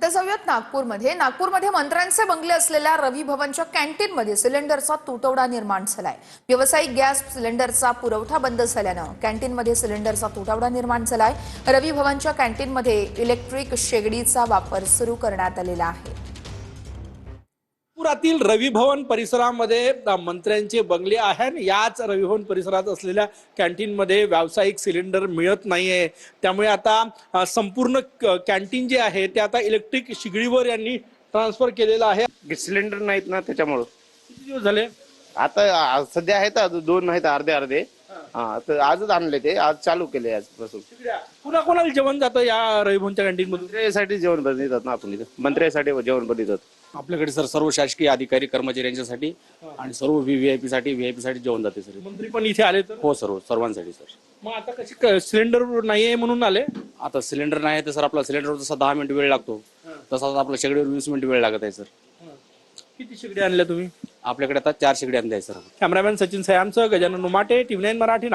आता जाऊयात नागपूरमध्ये मंत्र्यांचे बंगले असलेल्या रवी भवनच्या कॅन्टीनमध्ये सिलेंडरचा तुटवडा निर्माण झालाय। व्यावसायिक गॅस सिलेंडरचा पुरवठा बंद झाल्यानं कॅन्टीनमध्ये सिलेंडरचा तुटवडा निर्माण झालाय। रवी भवनच्या कॅन्टीनमध्ये इलेक्ट्रिक शेगडीचा वापर सुरू करण्यात आलेला आहे। नागपुरातील रवी भवन परिसरामध्ये मंत्र्यांचे बंगले आहे। याच रवी भवन परिसरात असलेल्या कॅन्टीनमध्ये व्यावसायिक सिलेंडर मिळत नाहीये। त्यामुळे आता संपूर्ण कॅन्टीन जे आहे ते आता इलेक्ट्रिक शिगडीवर यांनी ट्रान्सफर केलेलं आहे। सिलेंडर नाहीत ना, त्याच्यामुळे किती दिवस झाले? आता सध्या आहेत, दोन आहेत, अर्धे अर्धे. हा, तर आजच आणले, ते आज चालू केले आजपासून. कुणा कोणाला जेवण जातं या रवी भवनच्या कॅन्टीन मधून? मंत्र्यासाठी जेवण बनवतात ना आपण इथं, मंत्र्यासाठी जेवण बनवतात. आपल्याकडे सर सर्व शासकीय अधिकारी कर्मचाऱ्यांच्यासाठी आणि सर्व व्हीआयपी साठी जेवण जाते सर। मंत्री पण इथे आले तर? हो सर्वांसाठी सर। मग आता कशी सिलेंडर नाहीये म्हणून आले? आता सिलेंडर नाही तर सर आपला सिलेंडर जसा 10 मिनिट वेळ लागतो तसाच आपल्या शेगडीवर 20 मिनिट वेळ लागत आहे सर। किती शेगडी आणल्या तुम्ही? आपल्याकडे आता 4 शेगडी आणल्या आहे सर। कॅमेरामॅन सचिन सयामसह गजानन उमाटे, TV9 मराठी।